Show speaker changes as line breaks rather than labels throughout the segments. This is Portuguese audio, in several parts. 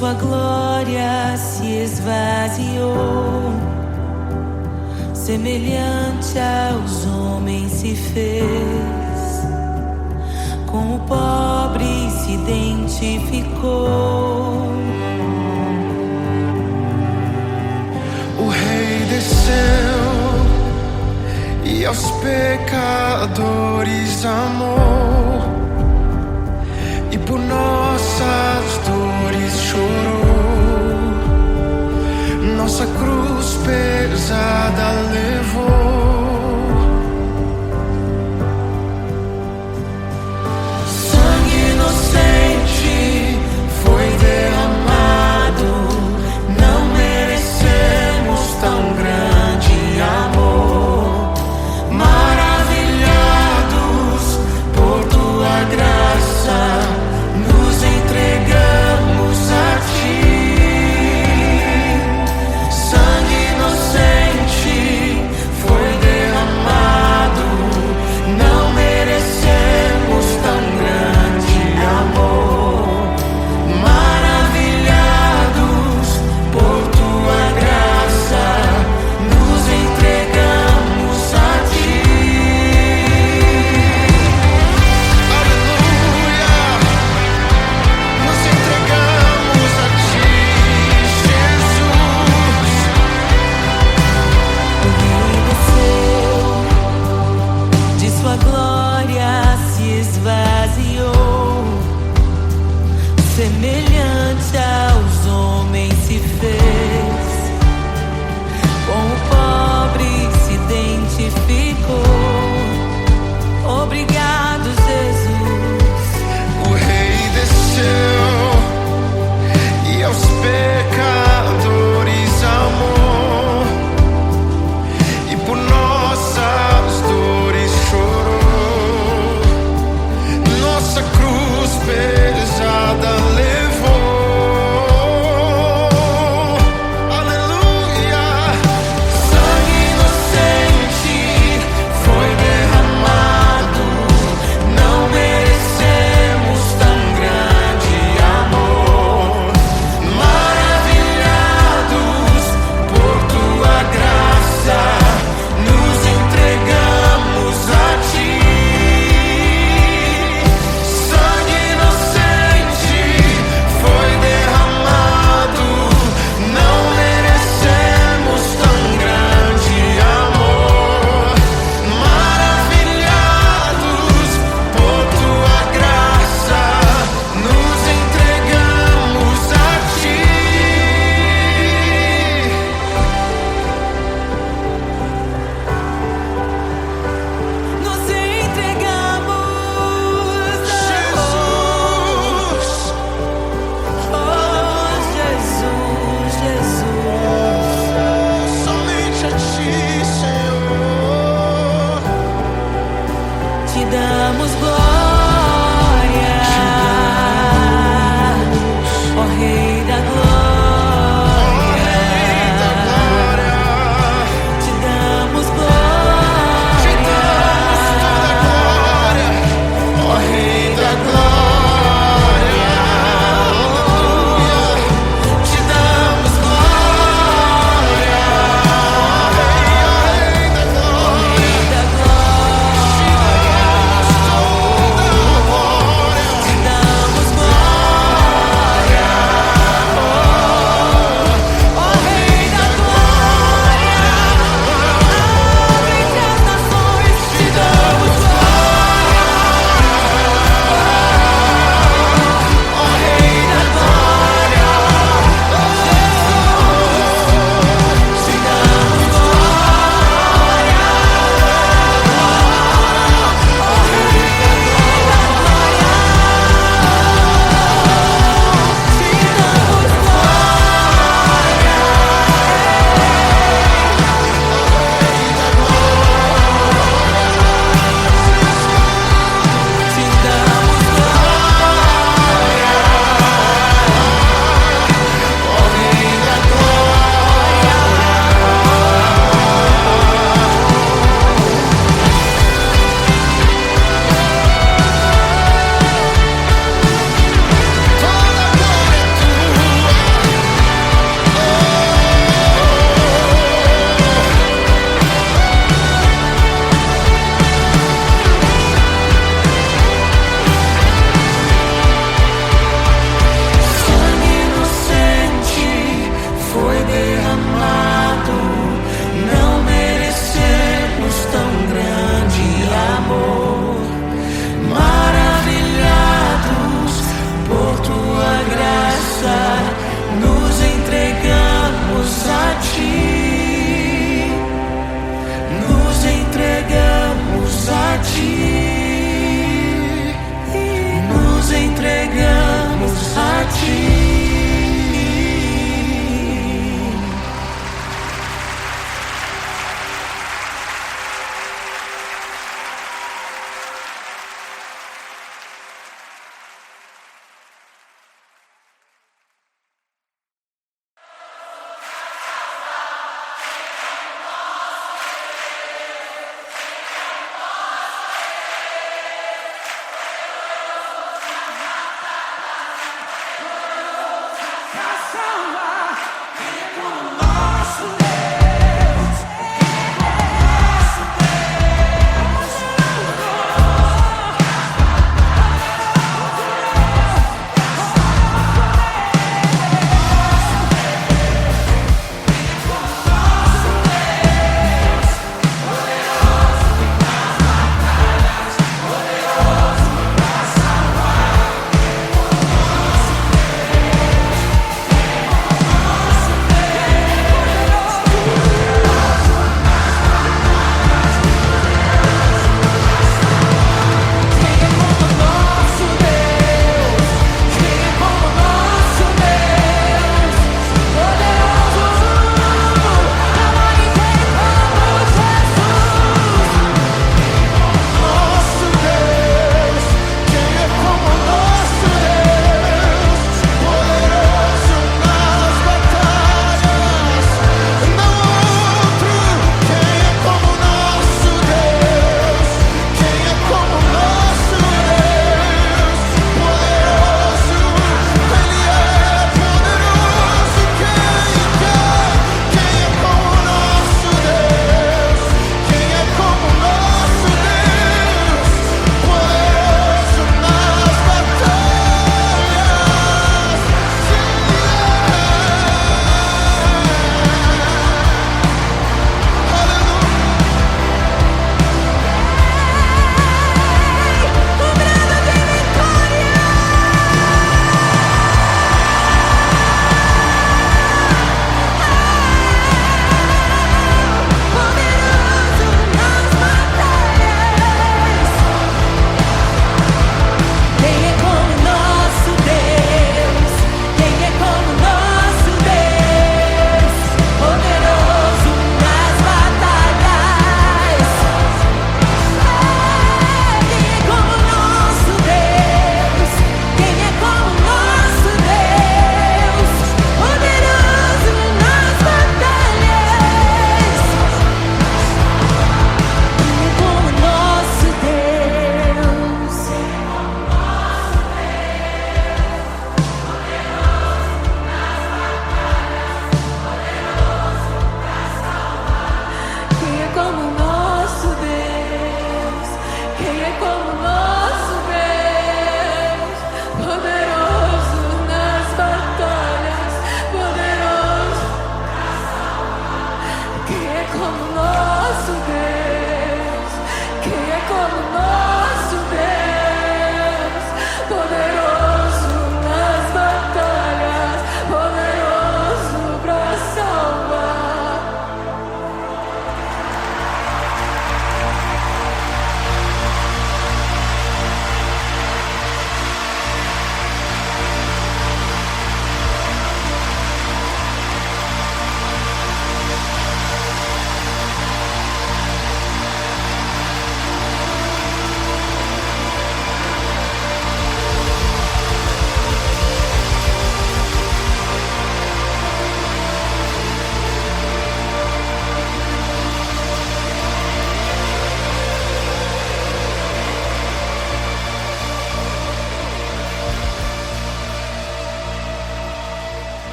Sua glória se esvaziou, semelhante aos homens se fez, com o pobre se identificou.
O Rei desceu e aos pecadores amou, e por nossas dores chorou, nossa cruz pesada levou. Sangue inocente foi derramado, não merecemos tão grande amor. Maravilhados por tua graça, nos entregamos a ti. Sangue inocente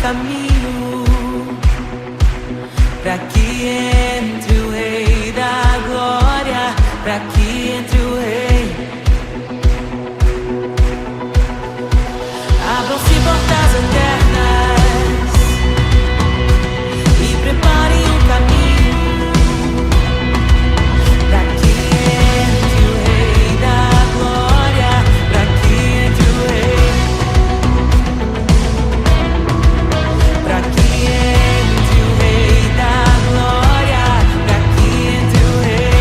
caminho para que entre o Rei da Glória, para que entre o Rei. Abram-se portas eternas e preparem o caminho para que entre o Rei da Glória, para que entre o Rei, para que entre o Rei da Glória, para que entre o Rei.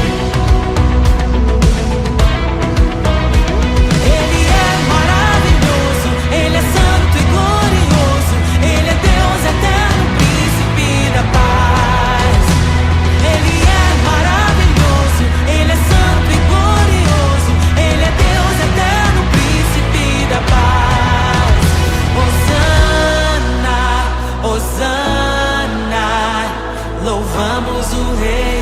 Ele é maravilhoso, Ele é santo e glorioso, Ele é Deus eterno, príncipe da paz. Ele é maravilhoso, Ele é santo e glorioso, Ele é Deus eterno, príncipe da paz. Hosana, Hosana, louvamos o Rei,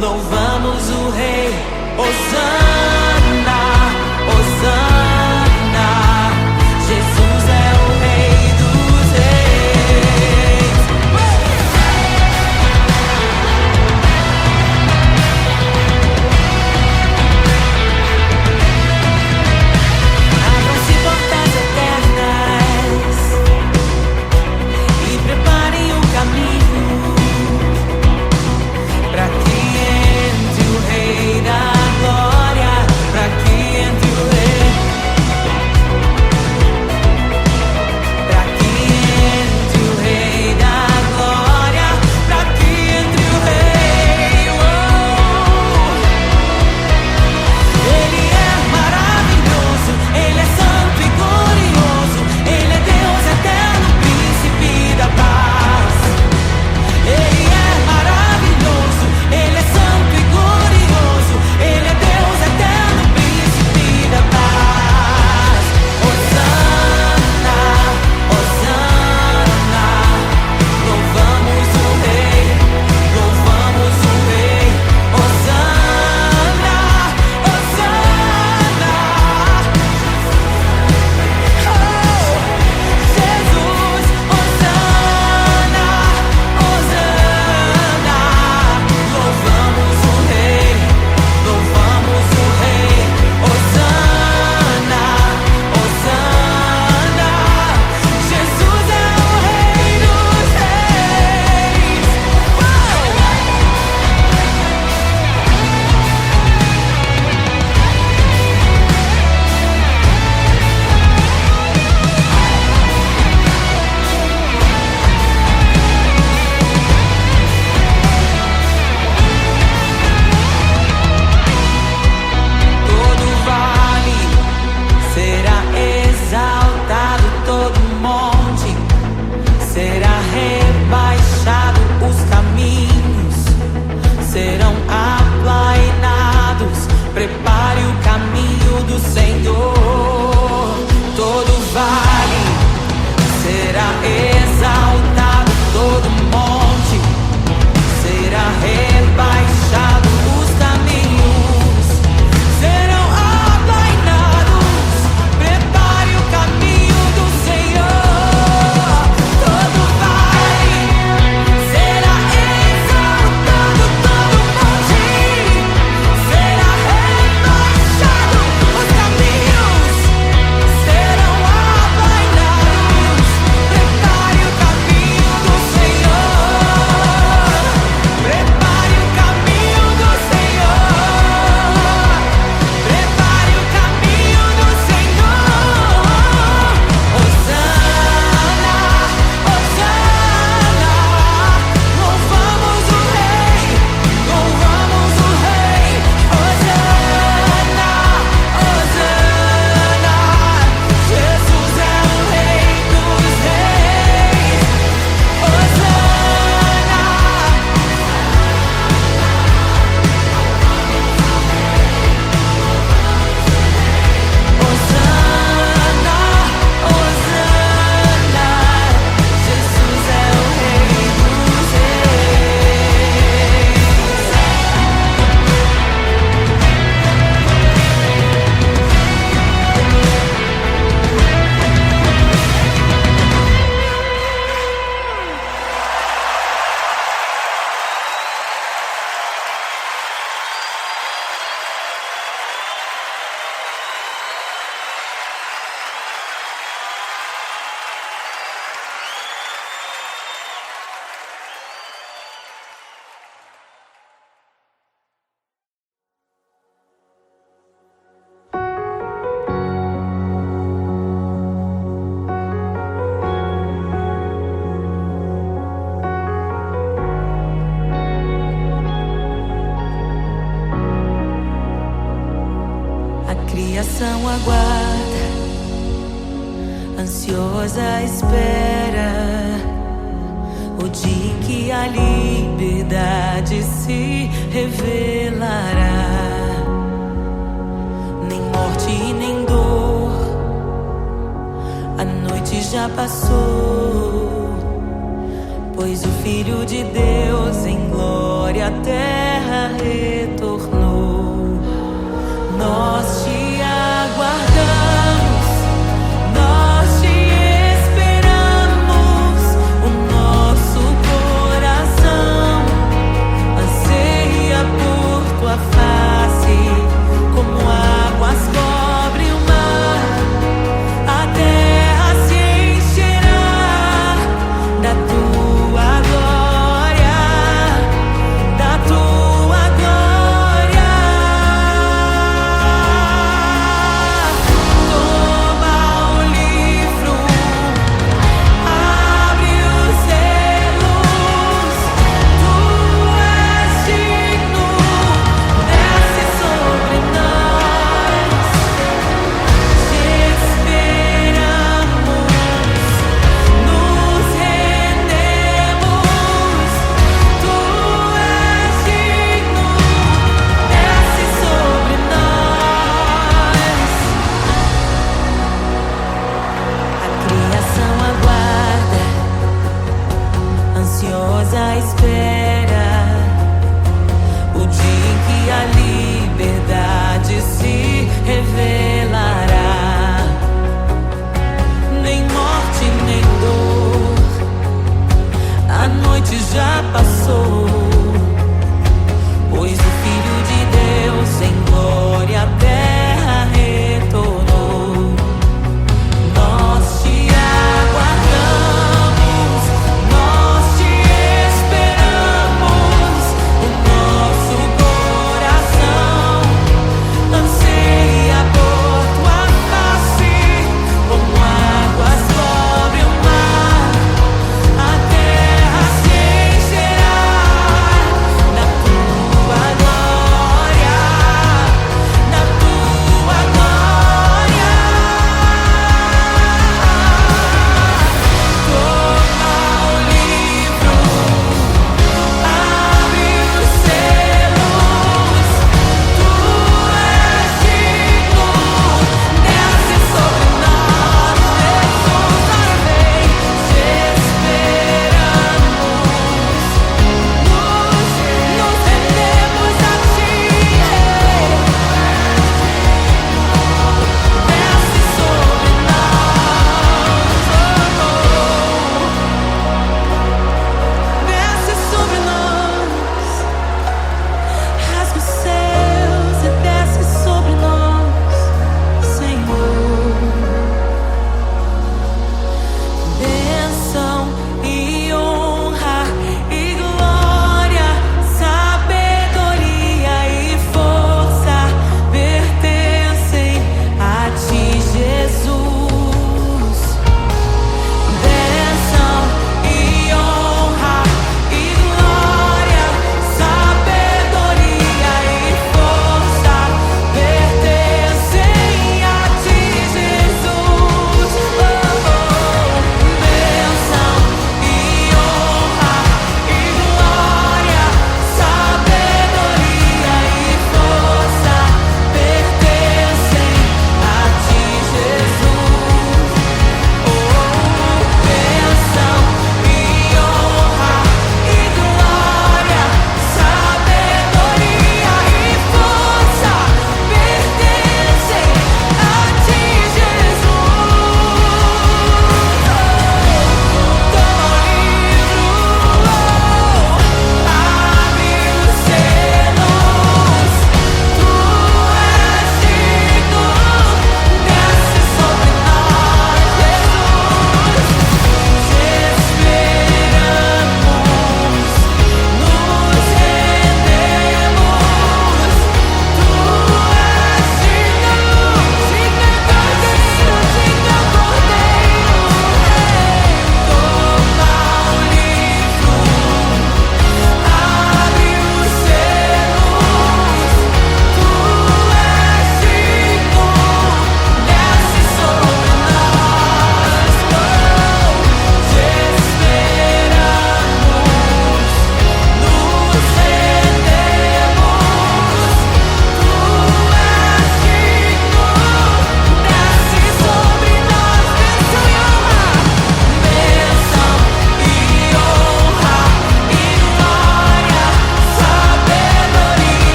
louvamos o Rei. Hosana, Hosana, Jesus é o Rei dos Reis. Abram-se portas eternas e preparem o caminho para que entre o Rei da Glória, para que entre o Rei, para que entre o Rei da Glória, para que entre o Rei. Ele é maravilhoso, Ele é santo e glorioso, Ele é Deus eterno, príncipe da paz. Ele é maravilhoso, Ele é santo e glorioso, Ele é Deus eterno, príncipe da paz. Hosana, Hosana, louvamos o Rei, louvamos o Rei. Hosana, Hosana, oh, Jesus, Hosana, Hosana, louvamos o Rei, louvamos o Rei. Hosana, Hosana, Jesus é o Rei dos Reis. Todo vale será exaltado, todo monte será rebaixado, os caminhos serão aplainados. Prepare o caminho do Senhor. Todo vale será exaltado, todo monte será rebaixado, os caminhos serão aplainados. Prepare o caminho ansiosa espera o dia em que a liberdade se revelará. Nem morte nem dor, a noite já passou, pois o Filho de Deus em glória à terra retornou. Nós te aguardamos, nós te esperamos, o nosso coração anseia por tua face, como águas cobrem o mar, a terra se encherá da tua glória, da tua glória.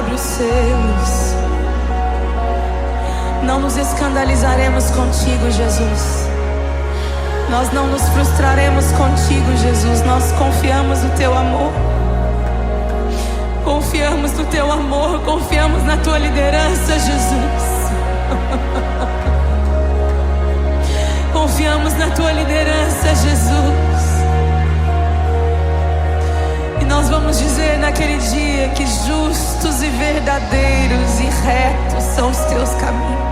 sobre os seus. Não nos escandalizaremos contigo, Jesus. Nós não nos frustraremos contigo, Jesus. Nós confiamos no teu amor. Confiamos no teu amor, confiamos na tua liderança, Jesus. Confiamos na tua liderança, Jesus. E nós vamos dizer naquele dia que justos e verdadeiros e retos são os teus caminhos.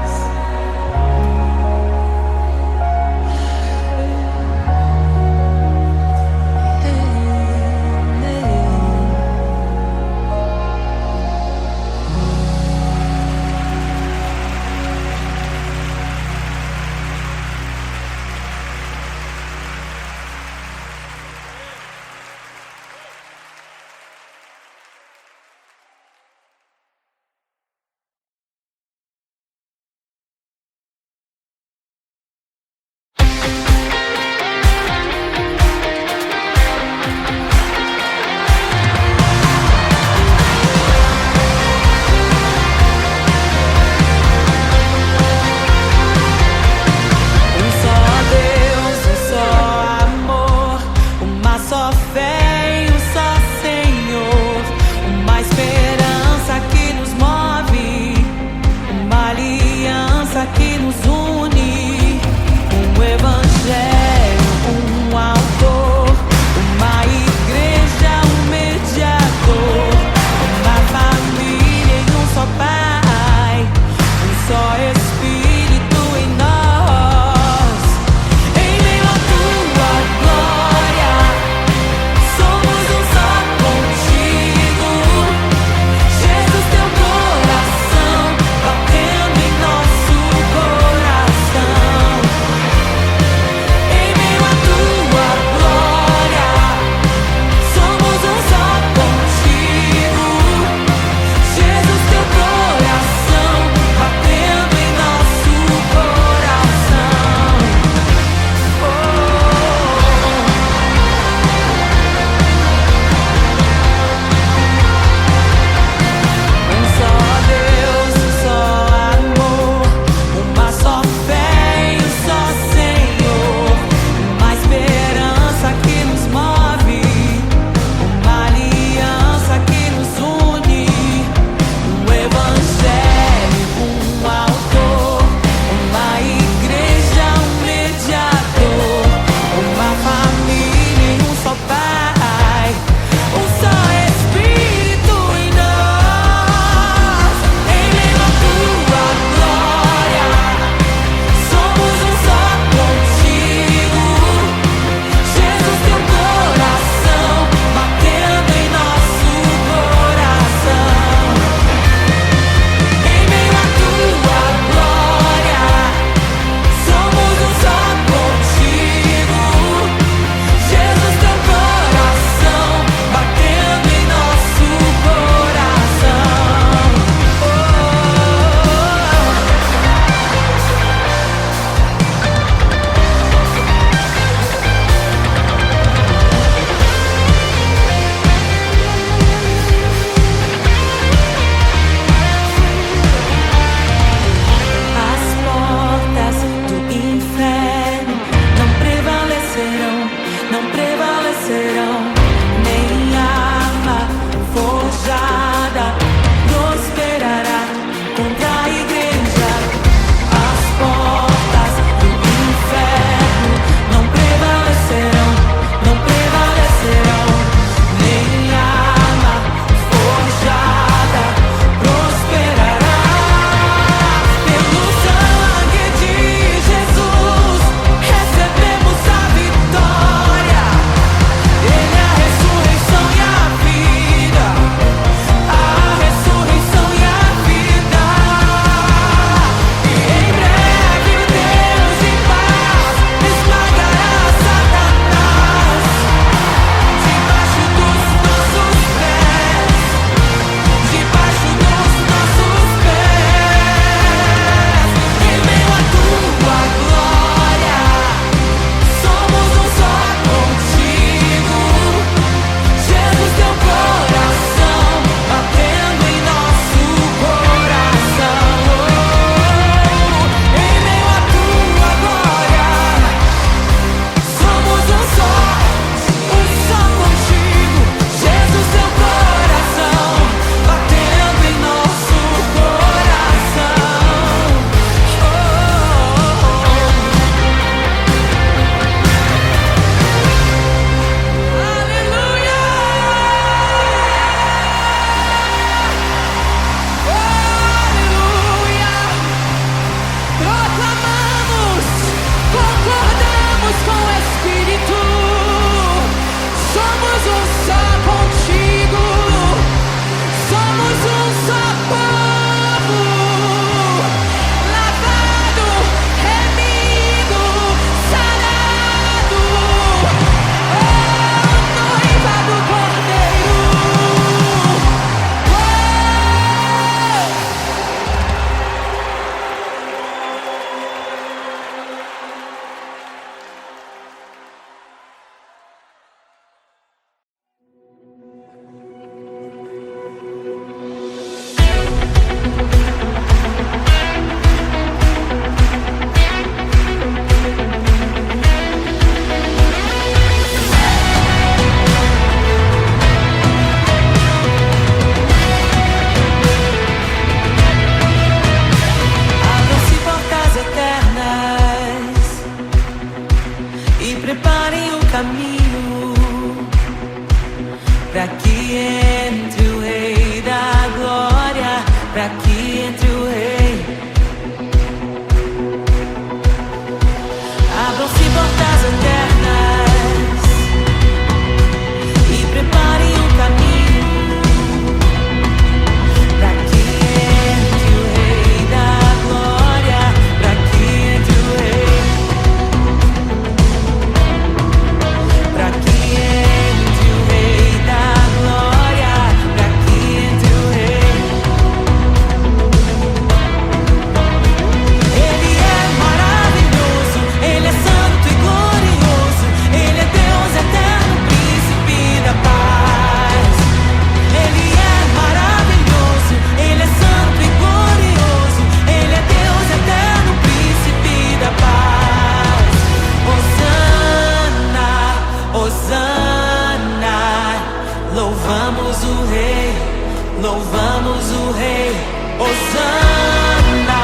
louvamos o Rei. Hosana,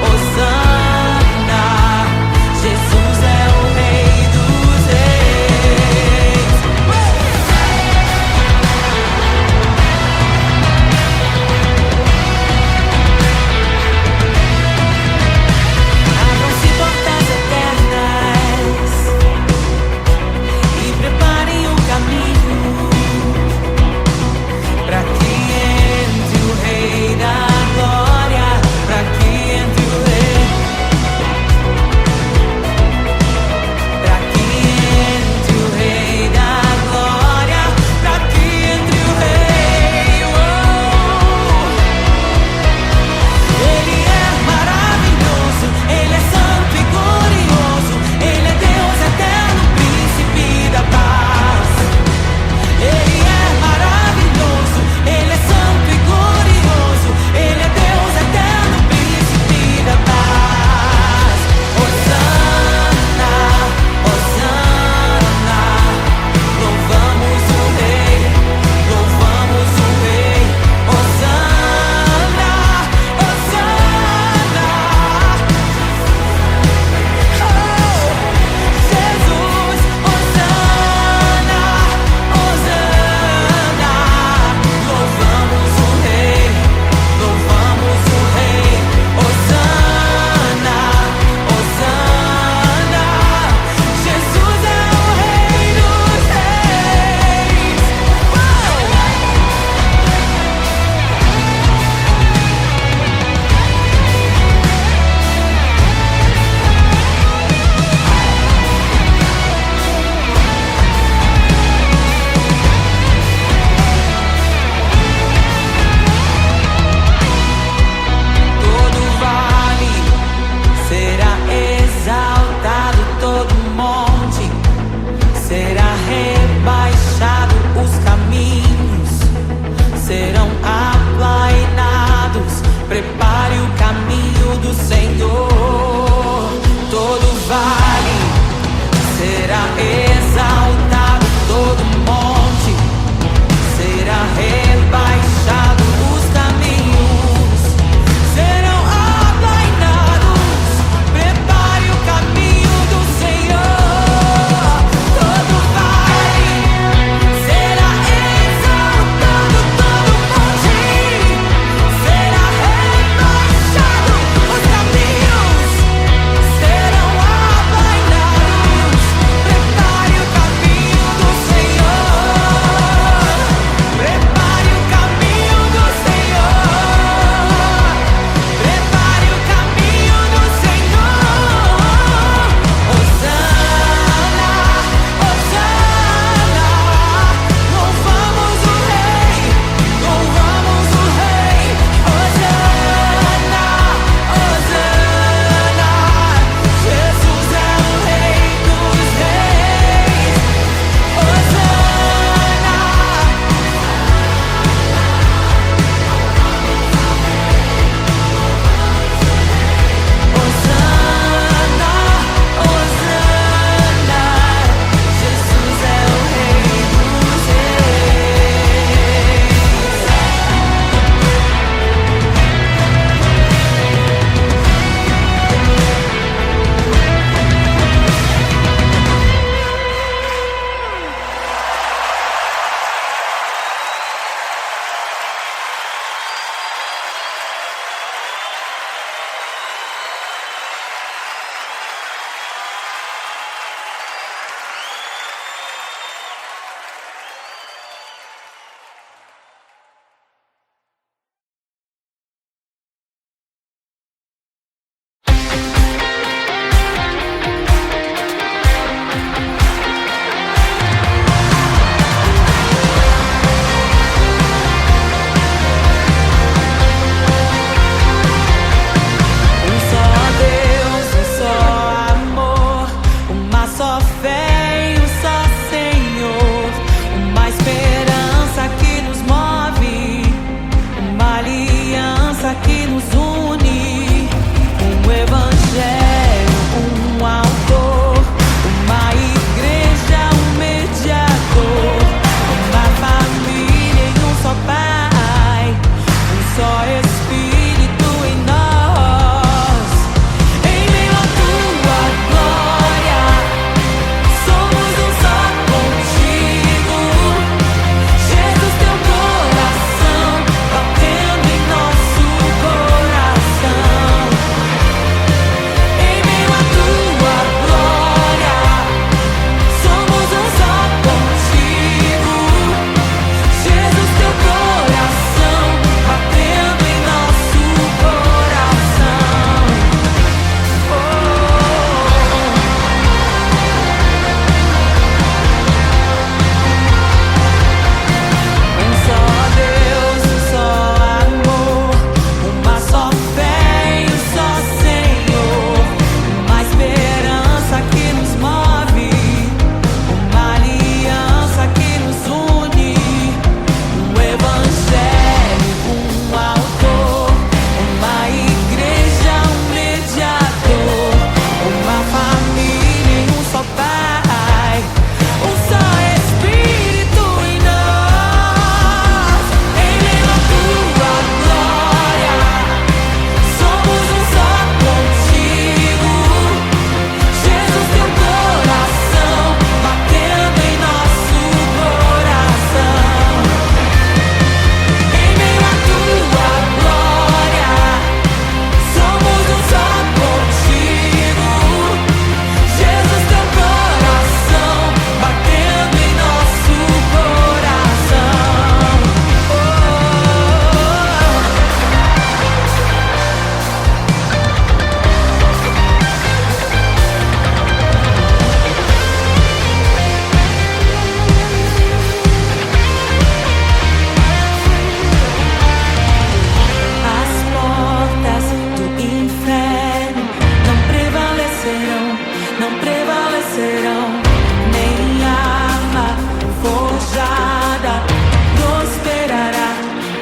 Hosana, Jesus é o Rei dos Reis. Abram-se portas eternas e preparem o caminho para que entre o Rei da Glória, para que entre o Rei, para que entre o Rei da Glória, para que entre o Rei. Ele é maravilhoso, Ele é santo e glorioso, Ele é Deus eterno, príncipe da paz. Ele é maravilhoso, Ele é santo e glorioso, Ele é Deus eterno, príncipe da paz. Hosana, Hosana, louvamos o Rei, louvamos o Rei. Hosana, Hosana, Jesus, Hosana, Hosana, louvamos o Rei, louvamos o Rei. Hosana, Hosana, Jesus é o Rei dos Reis. Todo vale será exaltado, todo monte será rebaixado, os caminhos serão aplainados. Prepare o caminho do Senhor. Todo vale será exaltado, todo monte será rebaixado, os caminhos serão aplainados. Prepare o caminho do Senhor. Todo vale será exaltado, todo monte será rebaixado, os caminhos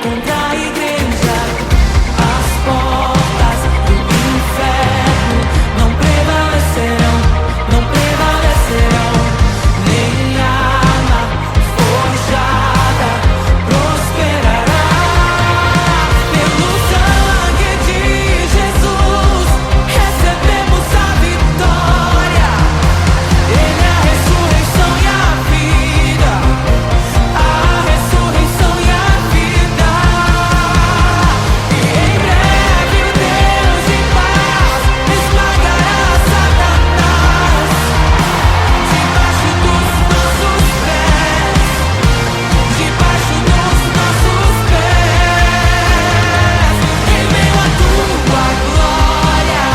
contra a igreja. As portas do inferno não prevalecerão, não prevalecerão. Nem arma forjada prosperará. Pelo sangue de Jesus recebemos a vitória. Ele é a ressurreição e a vida, a ressurreição e a vida. E em breve o Deus de paz esmagará Satanás debaixo dos nossos pés, debaixo dos nossos pés. Em meio à tua glória,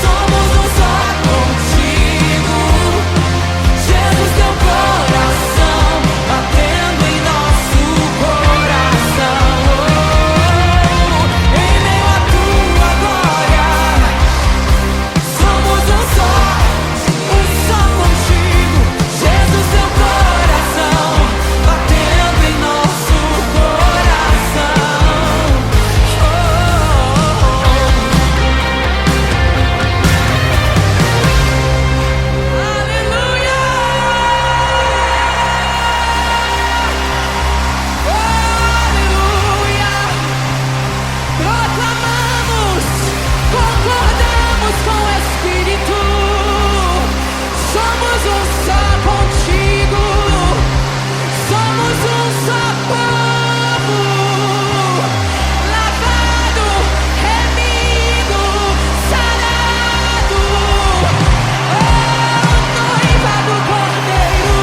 somos um só contigo. Jesus, teu coração batendo em nosso coração. Em meio à tua glória, somos um só contigo. Jesus, teu coração batendo em nosso coração. Aleluia! Aleluia! Proclamamos, concordamos com o Espírito. Somos um só contigo. Somos um só povo, lavado, remido, sarado. Noiva do Cordeiro.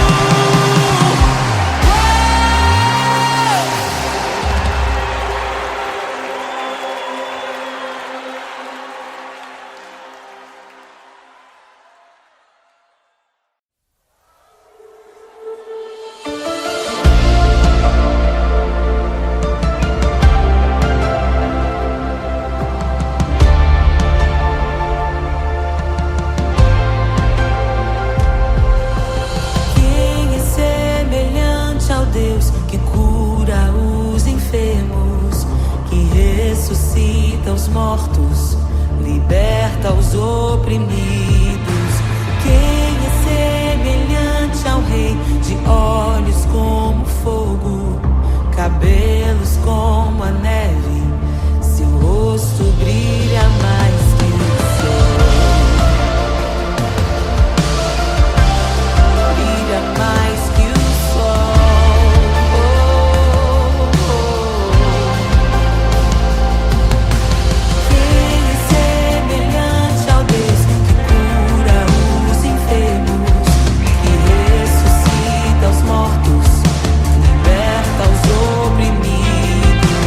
Quem é semelhante ao Deus que cura os enfermos, que ressuscita os mortos, liberta os oprimidos? Quem é semelhante ao Rei de olhos como fogo, cabelos como a neve, seu rosto brilha mais que o sol, brilha mais que o sol. Quem é semelhante ao Deus que cura os enfermos, que ressuscita os mortos, liberta os oprimidos?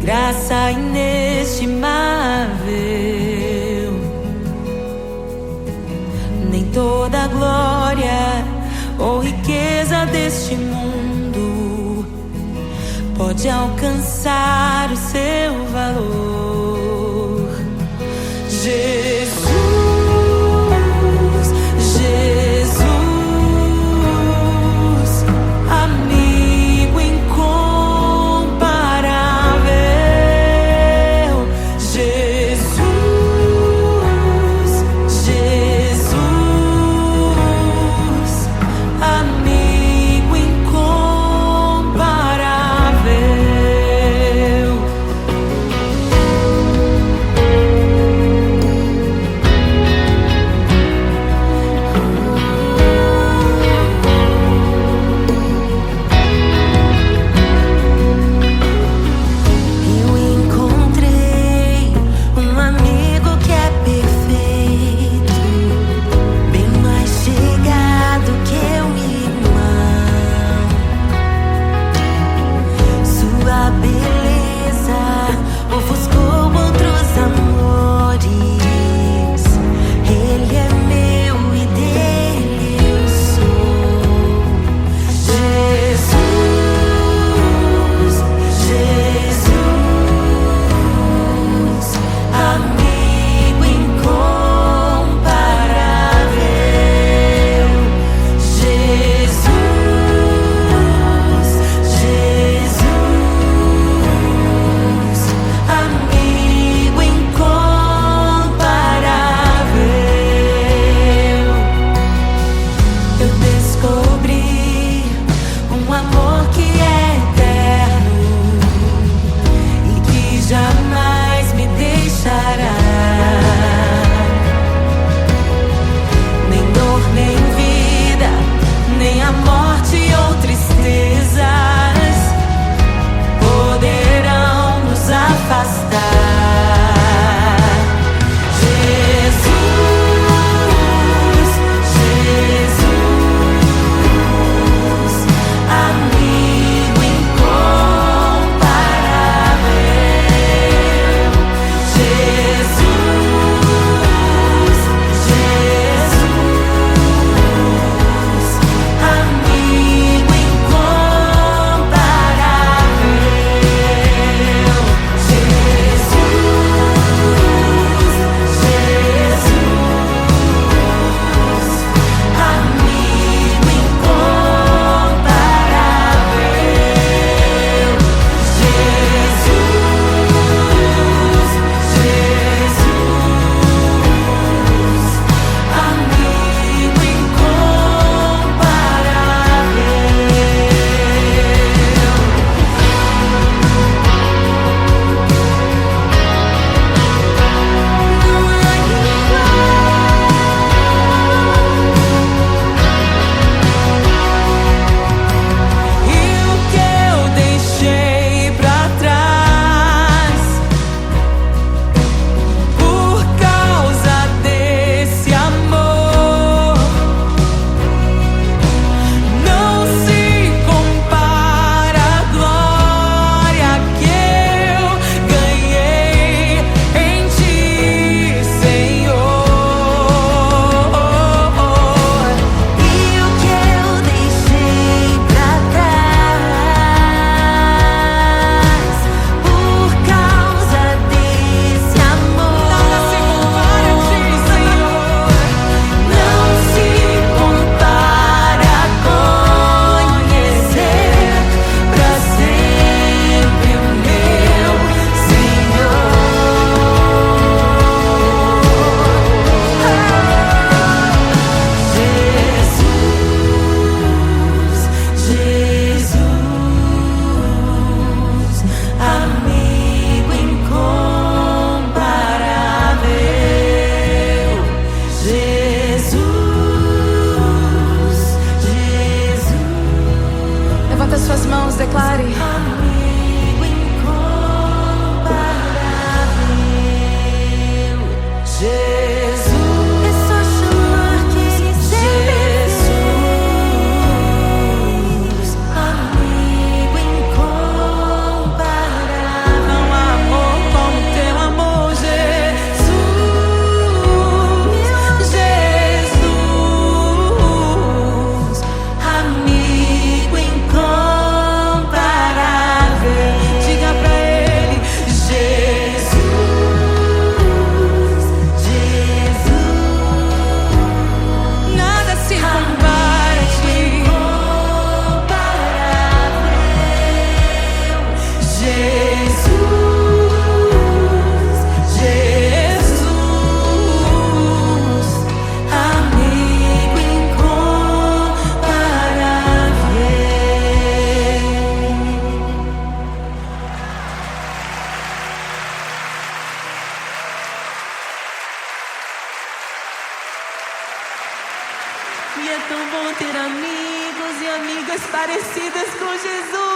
graça inestimável. Nem toda a glória ou riqueza deste mundo pode alcançar o seu valor. Jesus, Jesus, amigo incomparável. Jesus, Jesus, amigo incomparável. E é tão bom ter amigos e amigas parecidas com Jesus.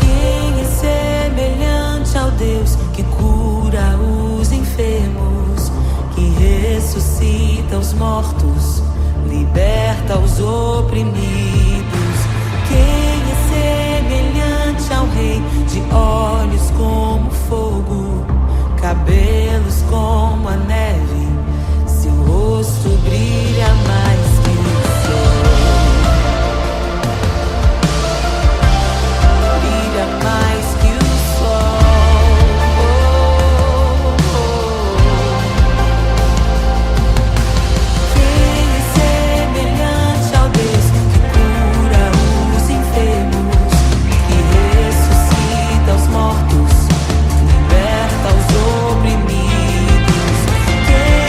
Quem é semelhante ao Deus que cura os enfermos, que ressuscita os mortos, liberta os oprimidos? Quem é semelhante ao Rei, de olhos como fogo, cabelos como a neve, seu rosto brilha mais que o sol, brilha mais que o sol. Quem é semelhante ao Deus que cura os enfermos, que ressuscita os mortos, liberta os oprimidos? Quem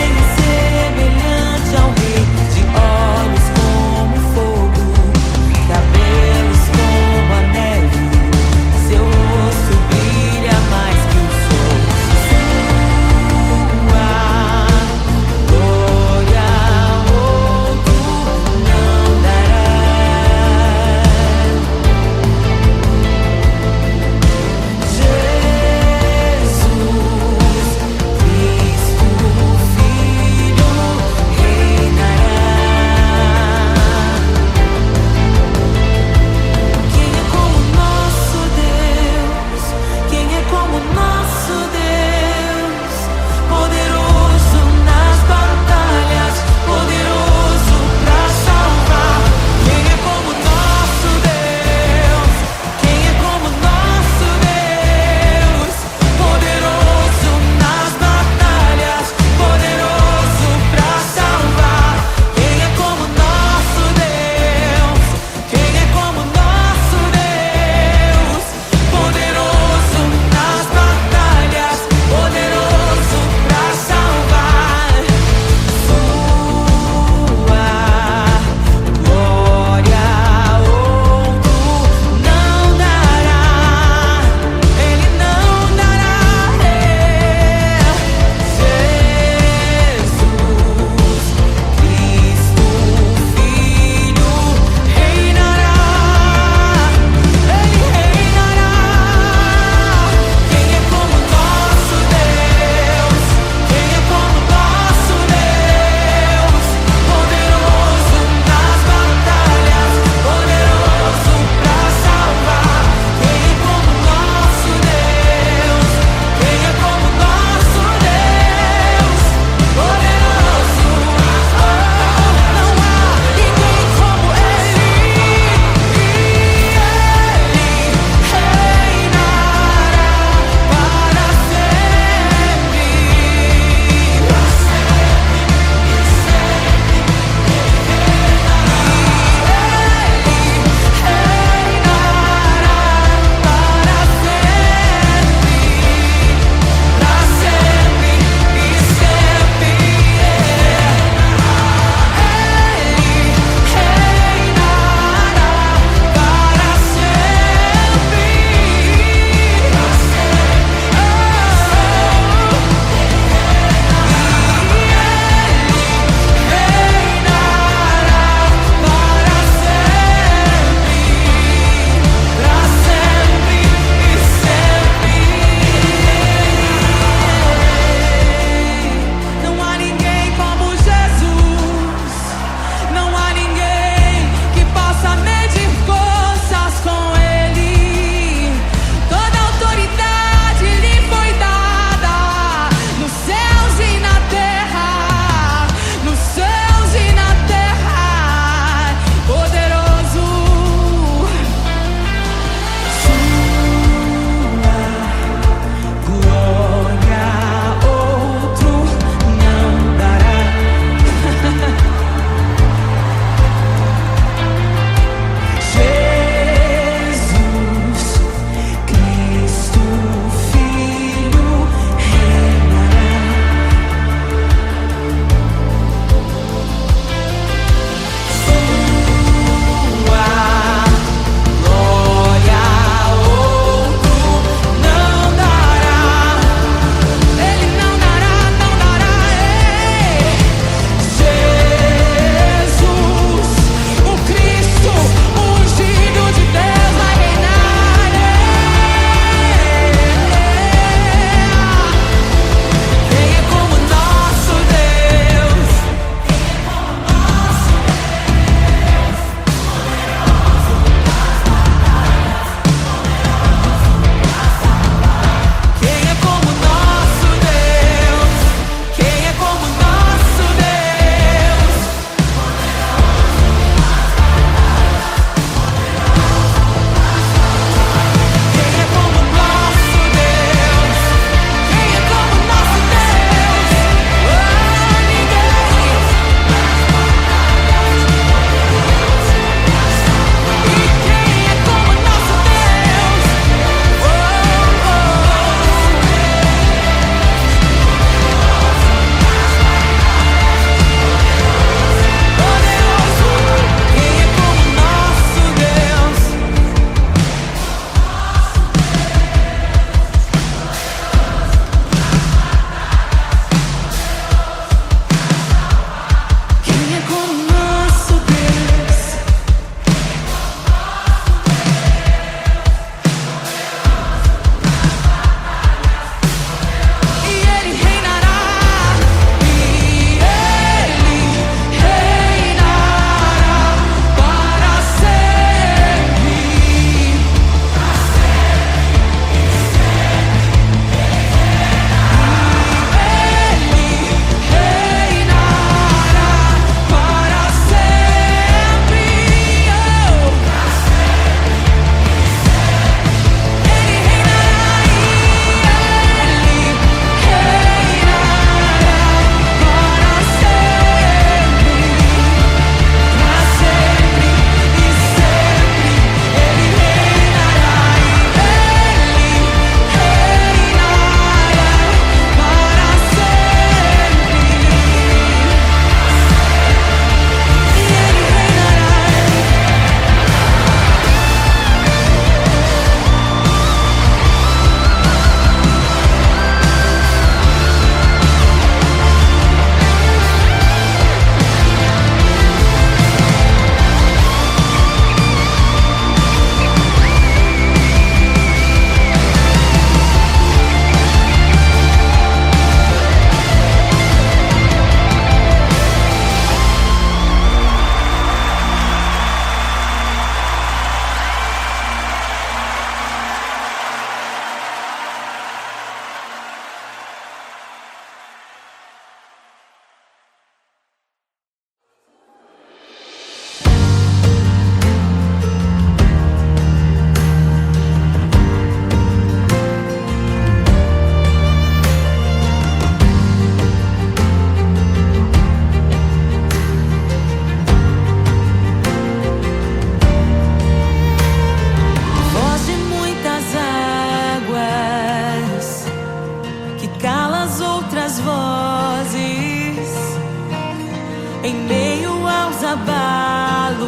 em meio aos abalos.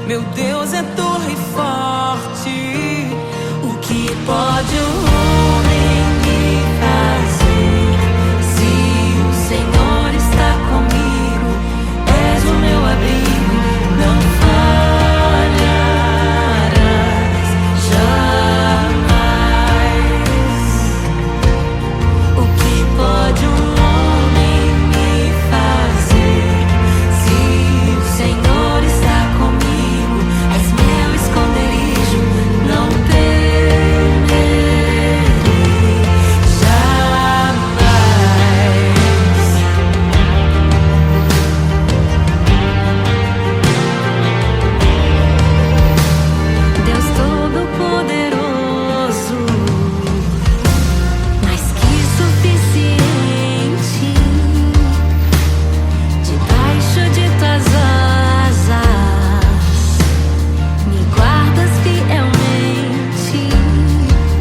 Meu Deus é torre forte. O que pode o homem me fazer? Se o Senhor está comigo, és o meu abrigo, não falharás jamais. O que pode um homem me fazer? Se o Senhor está comigo, és meu esconderijo, não temerei jamais. Deus Todo-Poderoso, mais que suficiente, debaixo de tuas asas me guardas fielmente.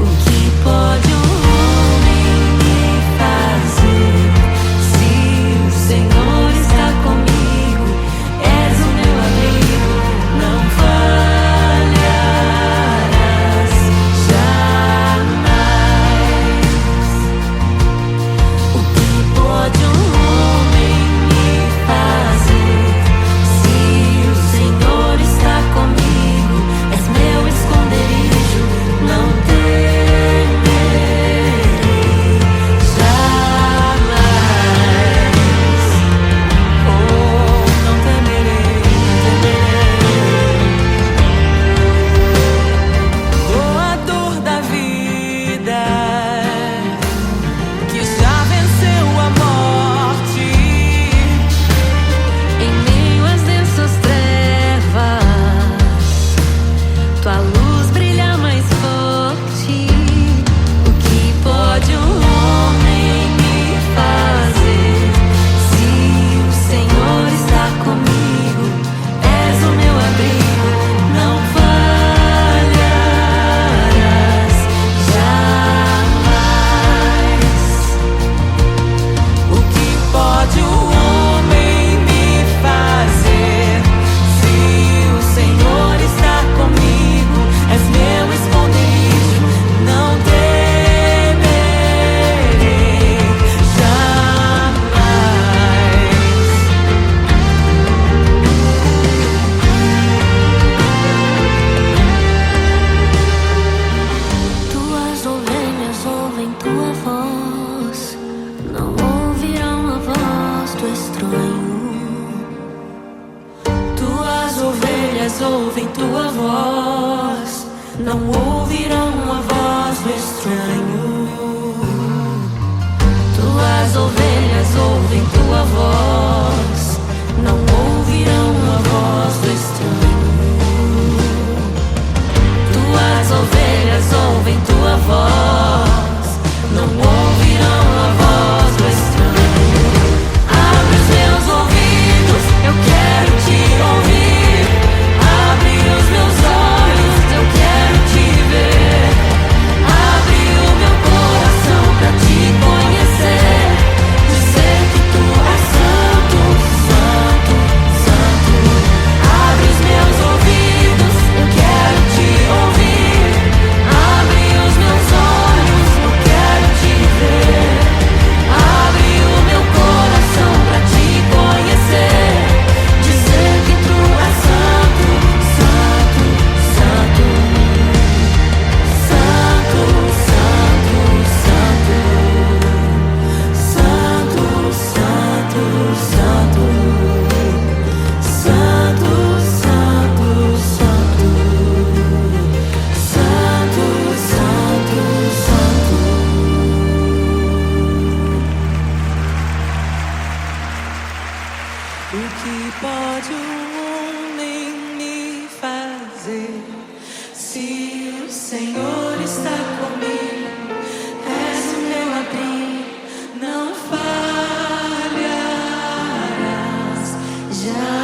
O que pode um homem me fazer? Se o Senhor está comigo, és o meu amigo, não falharás jamais. O que pode um homem me fazer? Se o Senhor está comigo, és meu esconderijo, não temerei jamais. Oh, não temerei, doador da vida, que já venceu a morte. Em meio às densas trevas, tua luz brilha mais forte. O que pode um homem me fazer? Se o Senhor está comigo, és o meu abrigo, não falharás jamais. O que pode o homem me fazer? Se o Senhor está comigo, és meu esconderijo, não temerei jamais. Tuas ovelhas ouvem tua voz, não ouvirão a voz do estranho. Tuas ovelhas ouvem tua voz, não ouvirão a voz do estranho. Tuas ovelhas ouvem tua voz, não ouvirão a voz do estranho. Tuas ovelhas ouvem tua voz, não ouvirão a voz do estranho. Abre os meus ouvidos, eu quero te ouvir. Abre os meus olhos, eu quero te ver. Abre o meu coração pra te conhecer. Dizer que tu és santo, santo, santo. Abre os meus ouvidos, eu quero te ouvir. Abre os meus olhos, eu quero te ver. Abre o meu coração pra te conhecer. Dizer que tu és santo, santo, santo. Santo, santo, santo. Santo, santo, santo. Santo, santo, santo. Santo, santo, santo. O que pode um homem me fazer? Se o Senhor está comigo, és o meu abrigo, não falharás jamais.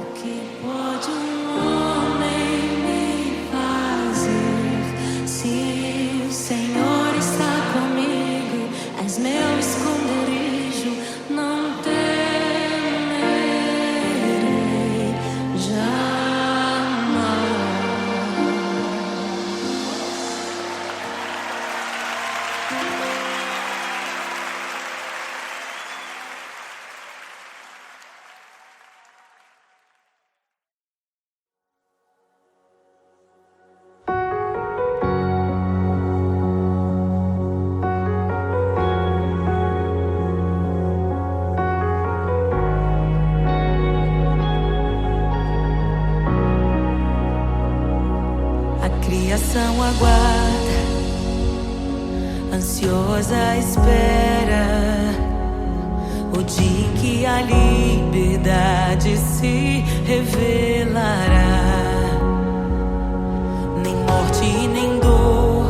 O que pode um homem me fazer? Se o Senhor está comigo, gloriosa espera, o dia em que a liberdade se revelará. Nem morte e nem dor,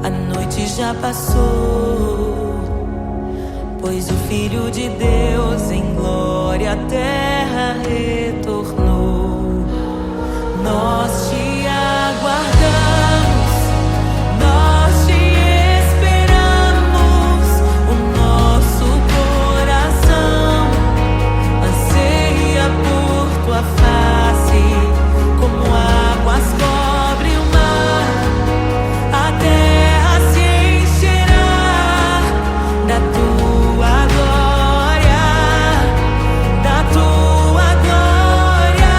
a noite já passou, pois o Filho de Deus em glória à terra retornou. Nós te aguardamos, nós te esperamos, o nosso coração anseia por tua face, como águas cobrem o mar, a terra se encherá da tua glória, da tua glória.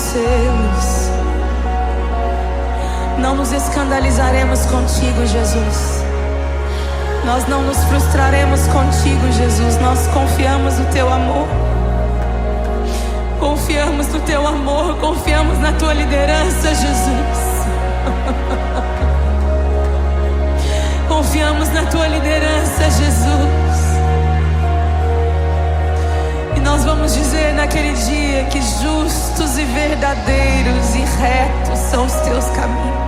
seus. Não nos escandalizaremos contigo, Jesus. Nós não nos frustraremos contigo, Jesus. Nós confiamos no teu amor. Confiamos no teu amor, confiamos na tua liderança, Jesus. Confiamos na tua liderança, Jesus. E nós vamos dizer naquele dia que justos e verdadeiros e retos são os teus caminhos.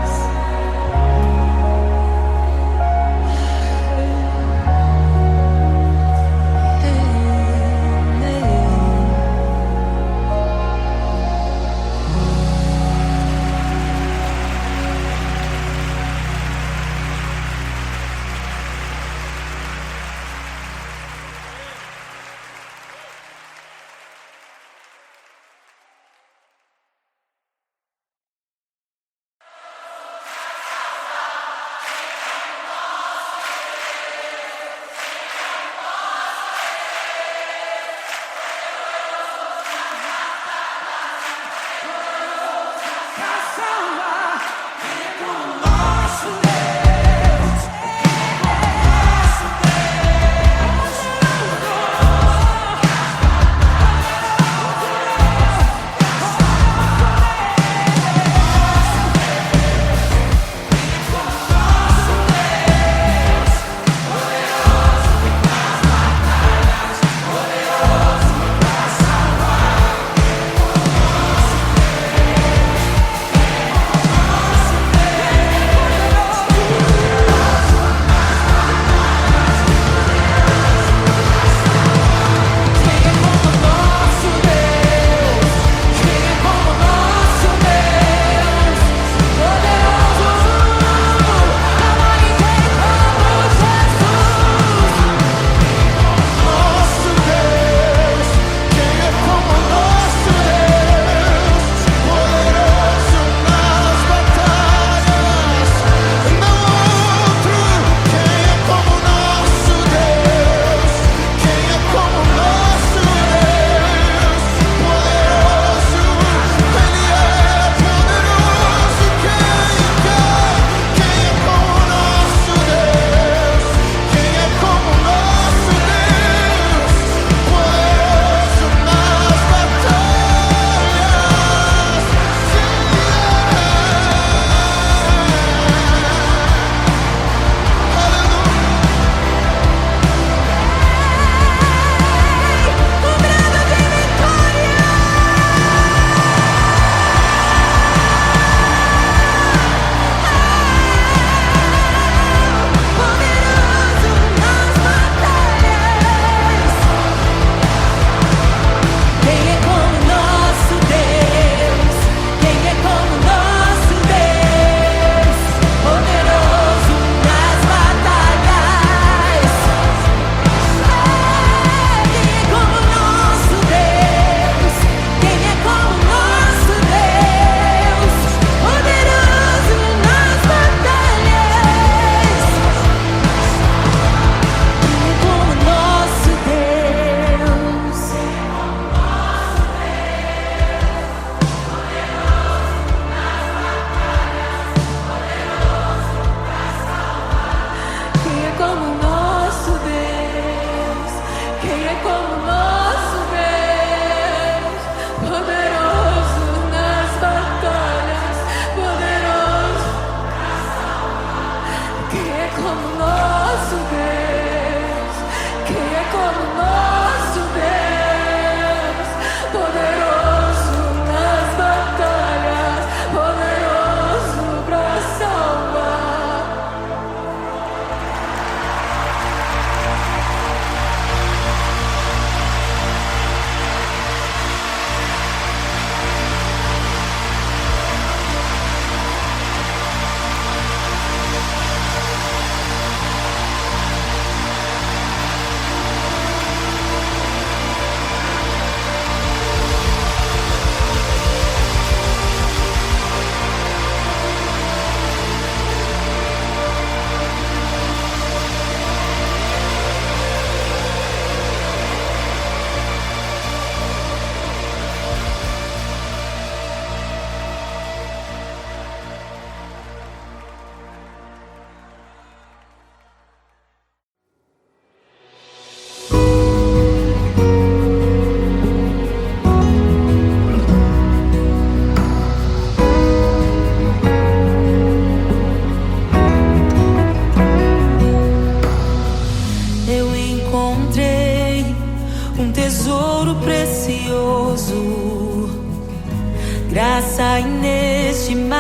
graça inestimável.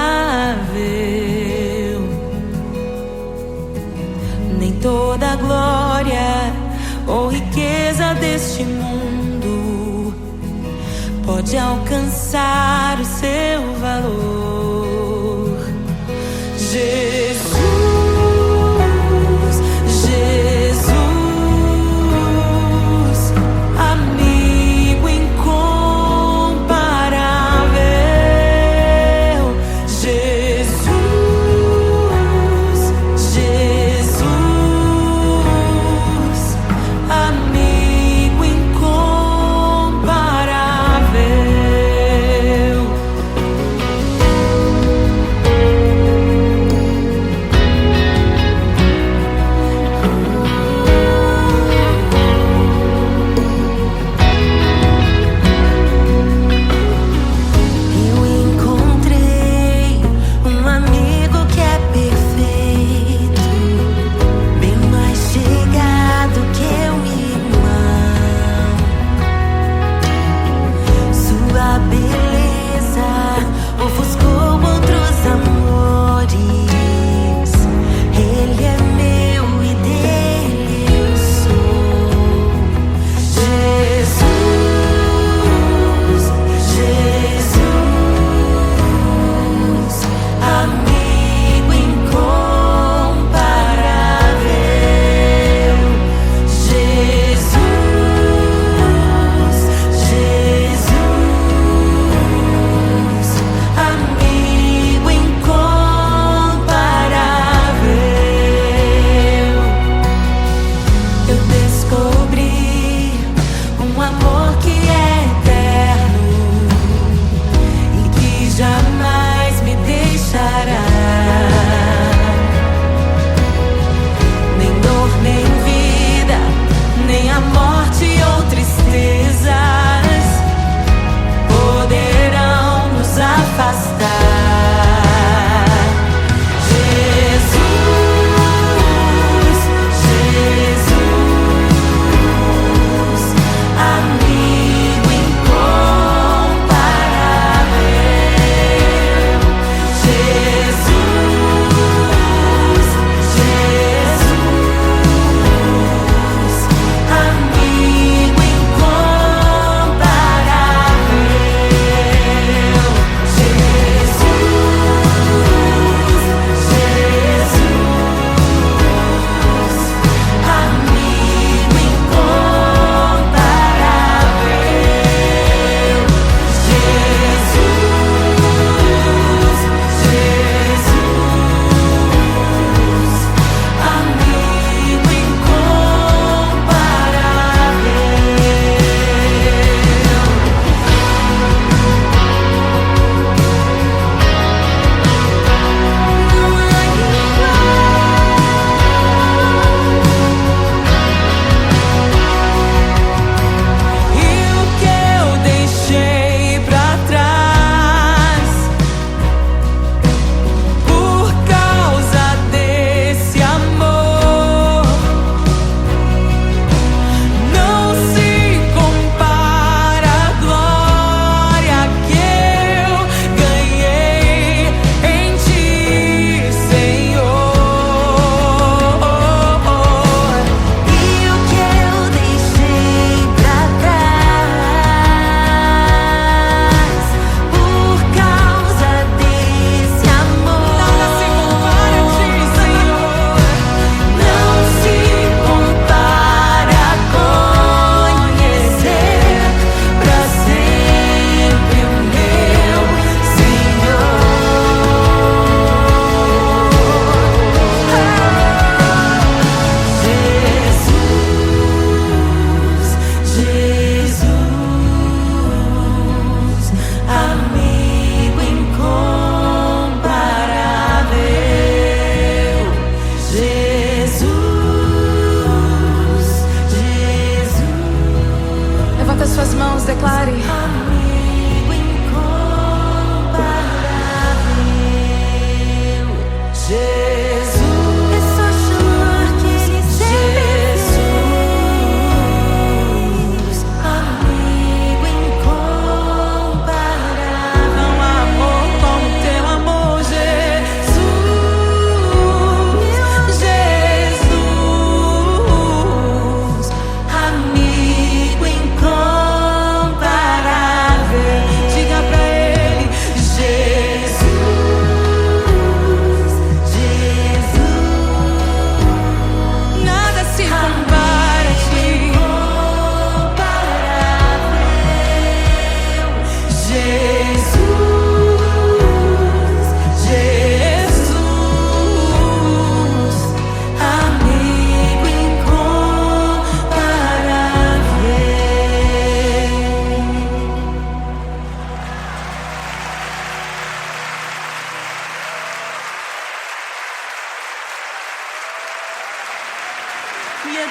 Nem toda a glória ou riqueza deste mundo pode alcançar o seu valor. Jesus, Jesus, amigo incomparável. Jesus, Jesus, amigo incomparável.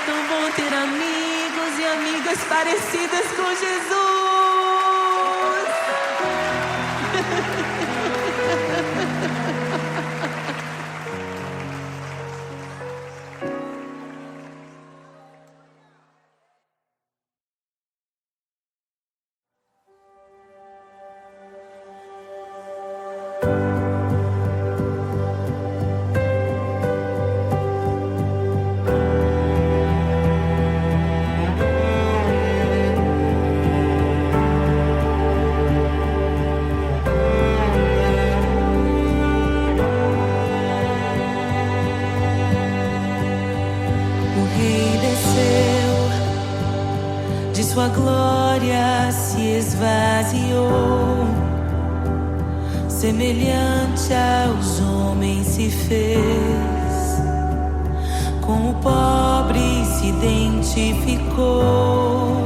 tão bom ter amigos e amigas parecidas com Jesus.
Sua glória se esvaziou, semelhante aos homens se fez, com o pobre se identificou.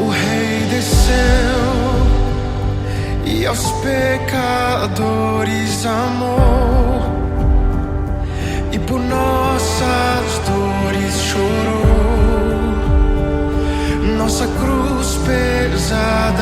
O Rei desceu e aos pecadores amou, e por nossas dores chorou. Nossa cruz pesada